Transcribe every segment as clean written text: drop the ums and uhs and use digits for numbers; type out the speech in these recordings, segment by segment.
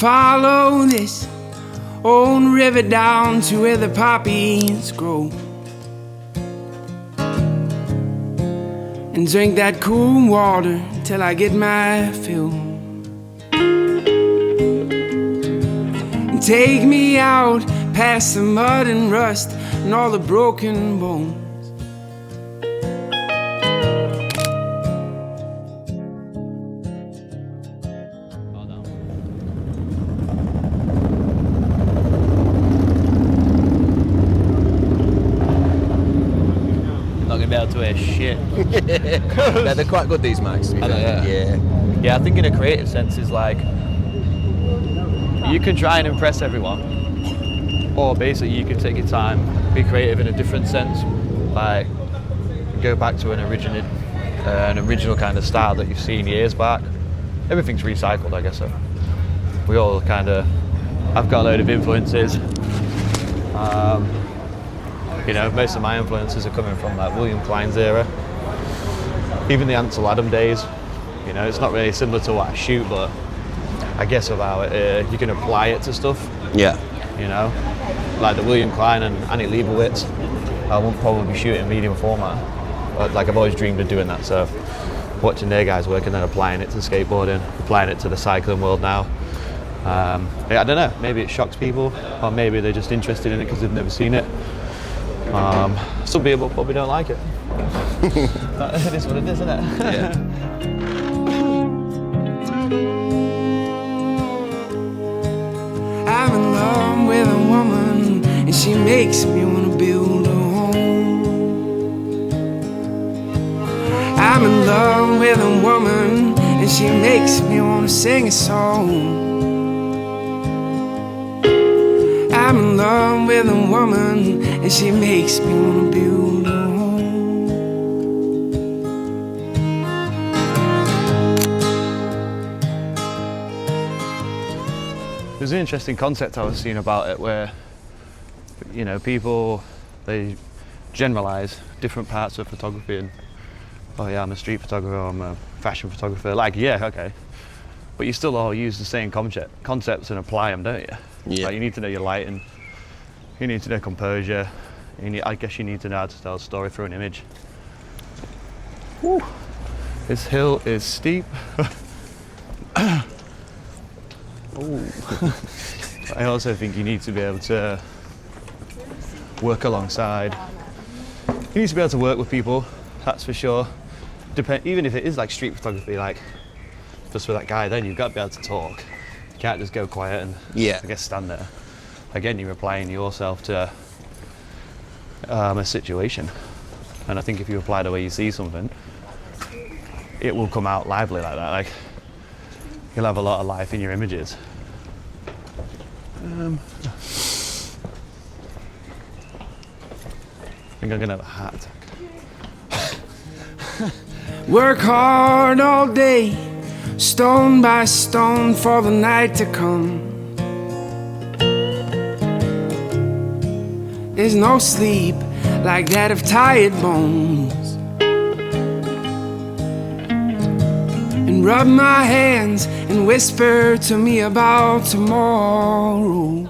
follow this old river down to where the poppies grow, and drink that cool water till I get my fill. And take me out past the mud and rust and all the broken bones. Not gonna be able to hear shit. Yeah, they're quite good, these mics. I know, Yeah. Yeah, I think in a creative sense is like you can try and impress everyone, or basically you can take your time, be creative in a different sense, like go back to an original kind of style that you've seen years back. Everything's recycled, I guess. So we all kind of, I've got a load of influences. You know, most of my influences are coming from like William Klein's era, even the Ansel Adam days. You know, it's not really similar to what I shoot, but I guess about it, you can apply it to stuff. Yeah. You know, like the William Klein and Annie Leibovitz, I won't probably be shooting medium format, but like I've always dreamed of doing that. So watching their guys work and then applying it to skateboarding, applying it to the cycling world now. I don't know, maybe it shocks people, or maybe they're just interested in it because they've never seen it. Some people probably don't like it. It is what it is, isn't it? Yeah. I'm in love with a woman, and she makes me wanna build a home. I'm in love with a woman, and she makes me wanna sing a song. I'm in love with a woman, and she makes me wanna build a home. There's an interesting concept I was seeing about it where, you know, people, they generalize different parts of photography and, oh yeah, I'm a street photographer, I'm a fashion photographer. Like, yeah, okay. But you still all use the same concepts and apply them, don't you? Yeah. Like, you need to know your lighting, you need to know composure, I guess you need to know how to tell a story through an image. Woo. This hill is steep. I also think you need to be able to work alongside. You need to be able to work with people, that's for sure. Even if it is like street photography, like just with that guy, then you've got to be able to talk. You can't just go quiet and I guess stand there. Again, you're applying yourself to a situation. And I think if you apply the way you see something, it will come out lively like that. Like, you'll have a lot of life in your images. I think I'm gonna have a heart attack. Work hard all day, stone by stone for the night to come. There's no sleep like that of tired bones. And rub my hands and whisper to me about tomorrow.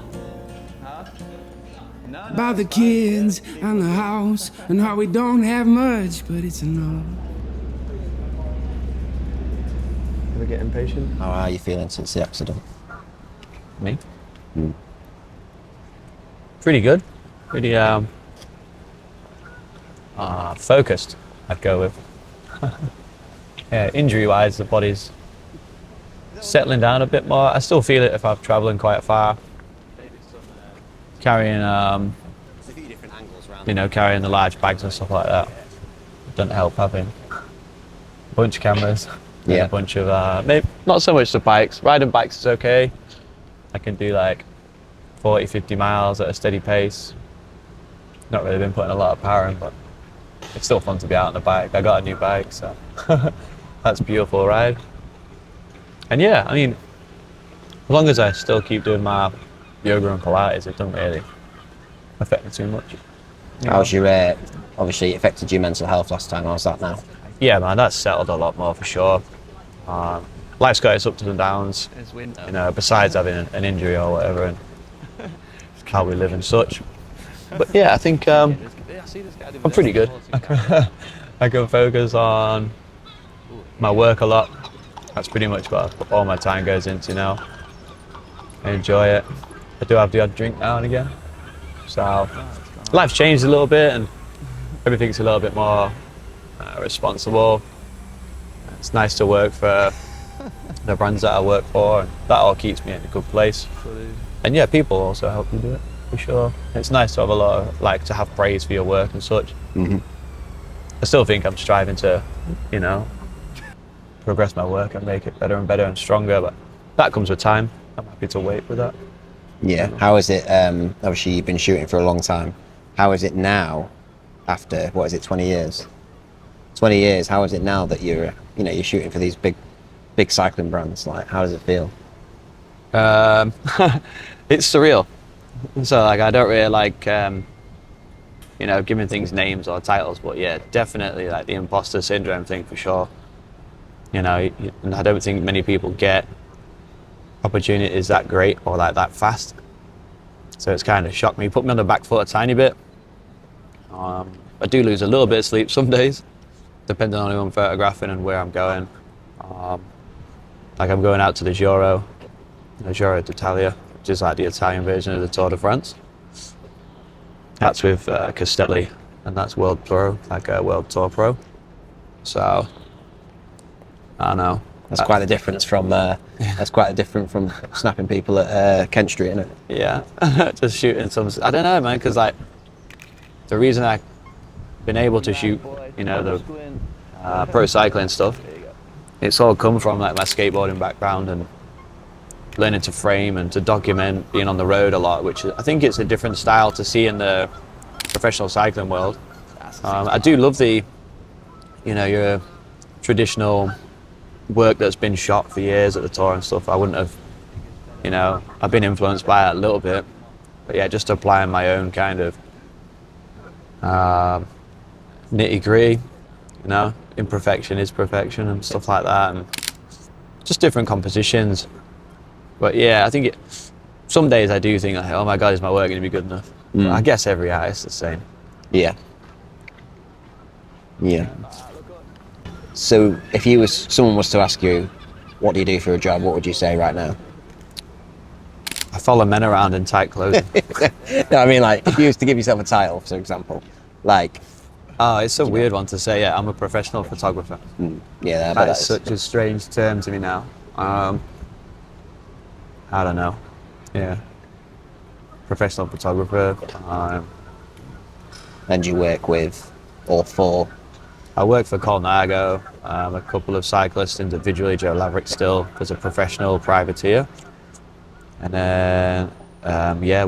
About the kids and the house and how we don't have much, but it's enough. Ever get impatient? How are you feeling since the accident? Me? Pretty good. Pretty focused, I'd go with. Yeah, injury-wise, the body's settling down a bit more. I still feel it if I'm travelling quite far. Carrying, carrying the large bags and stuff like that. Doesn't help having a bunch of cameras. And a bunch of, maybe not so much the bikes. Riding bikes is okay. I can do like 40, 50 miles at a steady pace. Not really been putting a lot of power in, but it's still fun to be out on a bike. I got a new bike, so that's a beautiful ride. And yeah, I mean, as long as I still keep doing my yoga and Pilates, it doesn't really affect me too much. How's your, obviously it affected your mental health last time, how's that now? Yeah man, that's settled a lot more for sure. life's got its ups and downs. You know, besides having an injury or whatever, and how we live and such. But yeah, I think I'm pretty good. I can focus on my work a lot. That's pretty much what all my time goes into now. I enjoy it. I do have the odd drink now and again. So life's changed a little bit and everything's a little bit more responsible. It's nice to work for the brands that I work for, and that all keeps me in a good place. And yeah, people also help you do it, for sure. It's nice to have a lot of, like, to have praise for your work and such. I still think I'm striving to, you know, progress my work and make it better and better and stronger, but that comes with time. I'm happy to wait for that. Yeah. How is it? Obviously, you've been shooting for a long time. How is it now, after, what is it, 20 years? 20 years. How is it now that you're shooting for these big cycling brands? Like, how does it feel? It's surreal. So, like, I don't really like, giving things names or titles, but yeah, definitely like the imposter syndrome thing for sure. You know, and I don't think many people get opportunities that great or like that fast. So it's kind of shocked me, put me on the back foot a tiny bit. I do lose a little bit of sleep some days, depending on who I'm photographing and where I'm going. Like I'm going out to the Giro d'Italia, which is like the Italian version of the Tour de France. That's with Castelli, and that's World Pro, like a World Tour Pro. So I don't know. That's quite a difference from snapping people at Kent Street, isn't it? Yeah, just shooting some. I don't know, man, because like the reason I've been able to shoot, the pro cycling stuff, it's all come from like my skateboarding background and learning to frame and to document, being on the road a lot, which I think it's a different style to see in the professional cycling world. I do love your traditional work that's been shot for years at the tour and stuff. I wouldn't have, I've been influenced by it a little bit, but yeah, just applying my own kind of nitty-gritty, imperfection is perfection and stuff like that, and just different compositions. But yeah, I think some days I do think, like, oh my God, is my work going to be good enough? But I guess every artist is the same. Yeah. So if someone was to ask you, what do you do for a job, what would you say right now? I follow men around in tight clothing. No, I mean, like, if you was to give yourself a title, for example, like... Oh, it's a weird one to say. Yeah, I'm a professional photographer. Yeah, that's such a strange term to me now. I don't know. Yeah. Professional photographer. And you work with all four? I work for Colnago, a couple of cyclists individually, Joe Laverick still as a professional privateer. And then,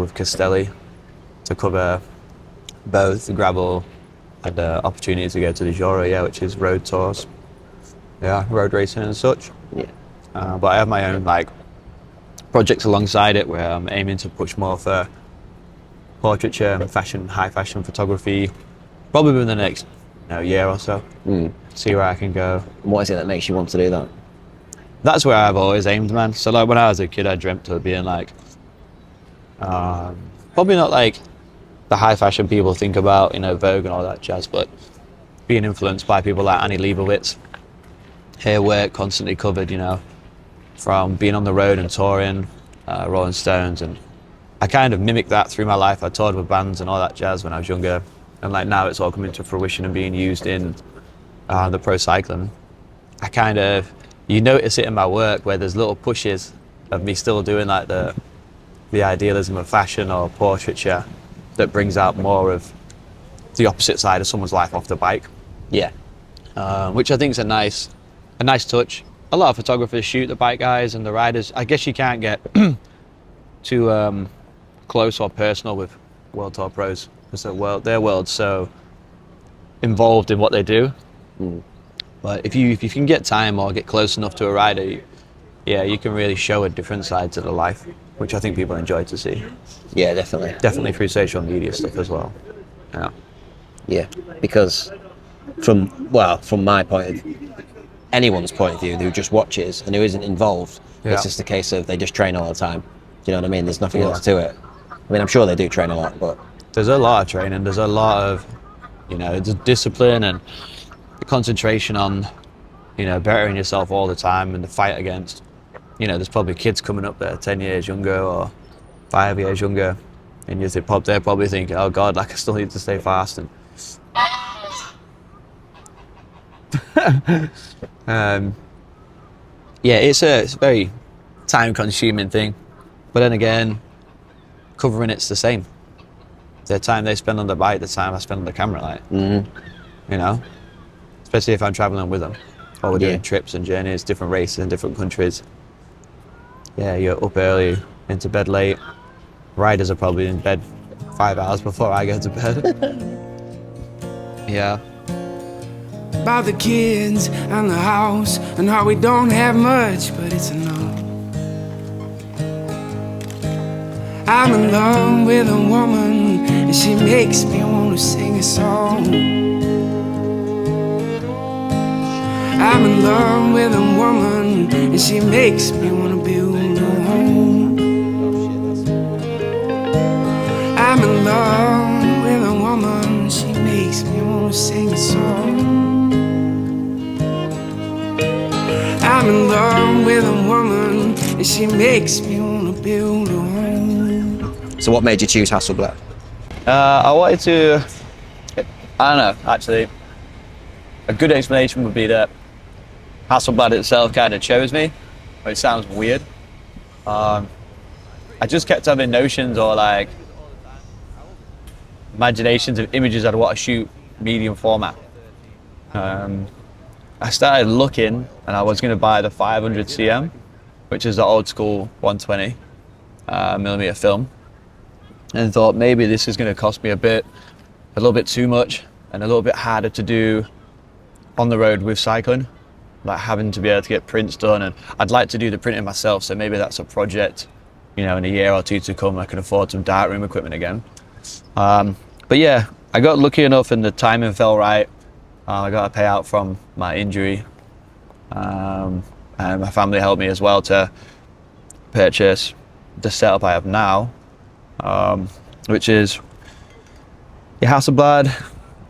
with Castelli to cover both the gravel and the opportunity to go to the Giro, which is road tours. Yeah, road racing and such. Yeah. But I have my own, like, projects alongside it where I'm aiming to push more for portraiture and fashion, high fashion photography, probably within the next year or so. See where I can go. What is it that makes you want to do that? That's where I've always aimed, man. So like when I was a kid, I dreamt of being like, probably not like the high fashion people think about, Vogue and all that jazz, but being influenced by people like Annie Leibovitz, her work constantly covered, from being on the road and touring, Rolling Stones, and I kind of mimicked that through my life. I toured with bands and all that jazz when I was younger, and like now it's all coming to fruition and being used in the pro cycling. I kind of, you notice it in my work where there's little pushes of me still doing like the idealism of fashion or portraiture that brings out more of the opposite side of someone's life off the bike. Yeah. Which I think is a nice touch. A lot of photographers shoot the bike guys and the riders. I guess you can't get too close or personal with World Tour pros because their world's so involved in what they do. But if you can get time or get close enough to a rider, you can really show a different side to the life, which I think people enjoy to see. Yeah, definitely. Definitely through social media stuff as well. Yeah. Yeah, because from my point of view, anyone's point of view who just watches and who isn't involved. Yeah. It's just a case of they just train all the time. Do you know what I mean? There's nothing else to it. I mean, I'm sure they do train a lot, but there's a lot of training. There's a lot of, the discipline and the concentration on, bettering yourself all the time and the fight against. There's probably kids coming up there 10 years younger or 5 years younger, and they're probably thinking, oh God, like I still need to stay fast. And it's a very time-consuming thing, but then again, covering it's the same. The time they spend on the bike, the time I spend on the camera, especially if I'm traveling with them, or we're doing trips and journeys, different races in different countries. Yeah, you're up early, into bed late. Riders are probably in bed 5 hours before I go to bed. Yeah. About the kids and the house and how we don't have much, but it's enough. I'm in love with a woman and she makes me want to sing a song. I'm in love with a woman and she makes me want to build a home. I'm in love with a woman, she makes me want to sing a song. I'm in love with a woman and she makes me want to build a home. So what made you choose Hasselblad? I wanted to, I don't know, actually, a good explanation would be that Hasselblad itself kind of chose me, but it sounds weird. I just kept having notions or like imaginations of images I'd want to shoot medium format. I started looking and I was going to buy the 500 cm, which is the old school 120 millimeter film, and thought maybe this is going to cost me a little bit too much and a little bit harder to do on the road with cycling, like having to be able to get prints done, and I'd like to do the printing myself, so maybe that's a project, in a year or two to come I can afford some darkroom equipment again. But yeah, I got lucky enough and the timing fell right. I got a payout from my injury, and my family helped me as well to purchase the setup I have now, which is the Hasselblad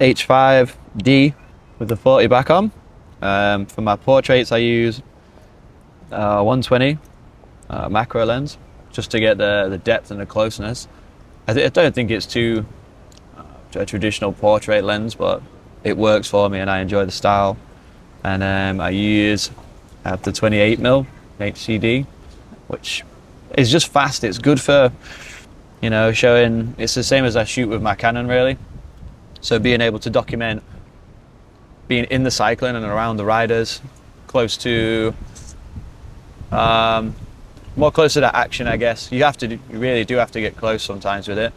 H5D with the 40 back on. For my portraits I use 120 macro lens just to get the depth and the closeness. I don't think it's too a traditional portrait lens, but it works for me and I enjoy the style. And I use the 28mm HCD, which is just fast. It's good for showing. It's the same as I shoot with my Canon really, so being able to document being in the cycling and around the riders, close to more close to that action, I guess. You really do have to get close sometimes with it.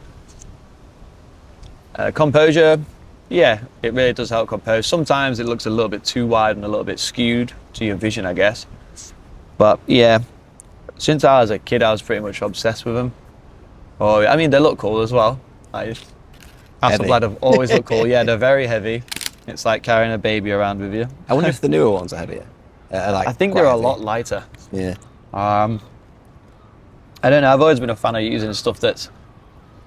Composure, yeah, it really does help compose. Sometimes it looks a little bit too wide and a little bit skewed to your vision, I guess. But yeah, since I was a kid, I was pretty much obsessed with them. Oh, I mean, they look cool as well. Hasselblad have always looked cool. Yeah, they're very heavy. It's like carrying a baby around with you. I wonder if the newer ones are heavier. I think they're a lot lighter. Yeah. I don't know. I've always been a fan of using stuff that's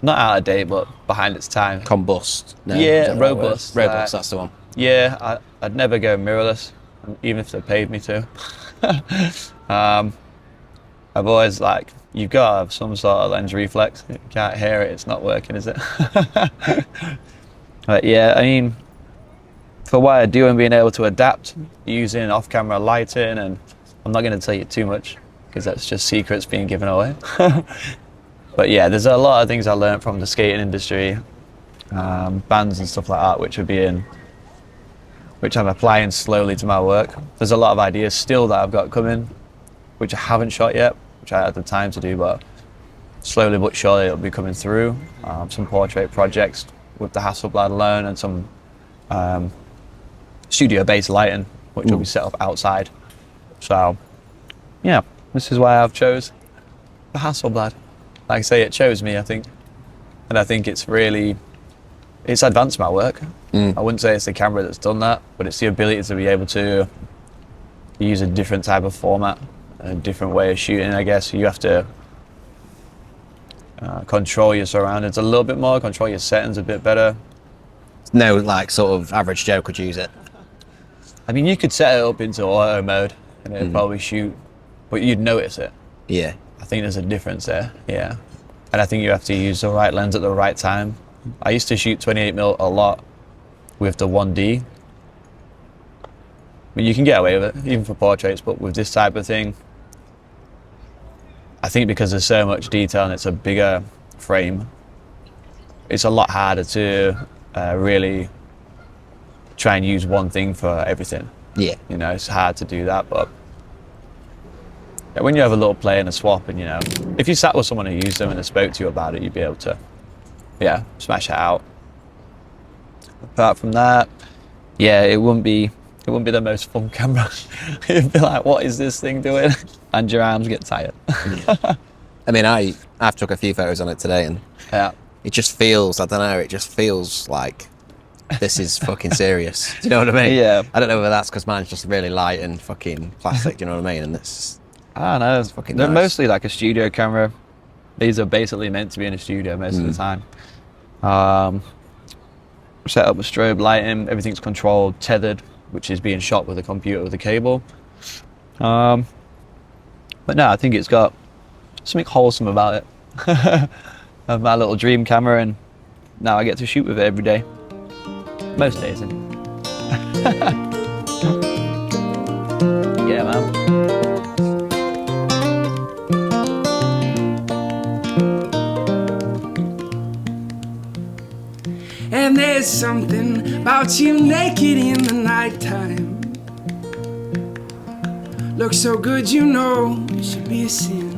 not out of date, but behind its time. Combust. No, yeah, robust. Robust, that's the one. Yeah, I'd never go mirrorless, even if they paid me to. I've always you've got to have some sort of lens reflex. You can't hear it, it's not working, is it? But yeah, I mean, for what I do and being able to adapt using off-camera lighting, and I'm not going to tell you too much because that's just secrets being given away. But yeah, there's a lot of things I learned from the skating industry, bands and stuff like that, which I'm applying slowly to my work. There's a lot of ideas still that I've got coming, which I haven't shot yet, which I had the time to do, but slowly but surely it'll be coming through. Some portrait projects with the Hasselblad alone, and some studio-based lighting, which will be set up outside. So yeah, this is why I've chose the Hasselblad. Like I say, it chose me, I think. And I think it's advanced my work. I wouldn't say it's the camera that's done that, but it's the ability to be able to you use a different type of format, a different way of shooting. I guess you have to control your surroundings a little bit more, control your settings a bit better. No, like sort of average Joe could use it. I mean, you could set it up into auto mode and it'd probably shoot, but you'd notice it. Yeah. I think there's a difference there, yeah. And I think you have to use the right lens at the right time. I used to shoot 28mm a lot with the 1D. But you can get away with it, even for portraits, but with this type of thing, I think because there's so much detail and it's a bigger frame, it's a lot harder to really try and use one thing for everything. Yeah. You know, it's hard to do that, but when you have a little play and a swap, and you know, if you sat with someone who used them and they spoke to you about it, you'd be able to, yeah, smash it out. Apart from that, yeah, it wouldn't be the most fun camera. You'd be like, what is this thing doing? And your arms get tired. I mean, I've took a few photos on it today, and Yeah. it just feels, I don't know, it just feels like this is fucking serious. Do you know what I mean? Yeah. I don't know whether that's because mine's just really light and fucking plastic, do you know what I mean? And it's, I don't know. fucking They're nice. mostly like a studio camera. These are basically meant to be in a studio most of the time. Set up with strobe lighting, everything's controlled, tethered, which is being shot with a computer with a cable. But no, I think it's got something wholesome about it. I have my little dream camera, and now I get to shoot with it every day. Most days, anyway. Yeah, man. And there's something about you naked in the nighttime. Look so good, you know it should be a sin.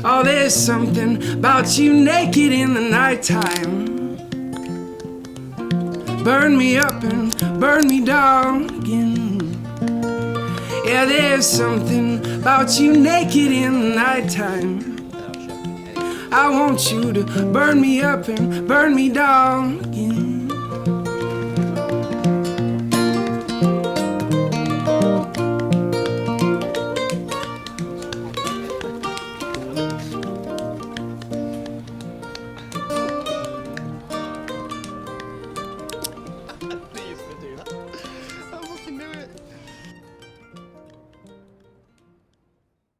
Oh, there's something about you naked in the nighttime. Burn me up and burn me down again. Yeah, there's something about you naked in the nighttime. I want you to burn me up and burn me down again.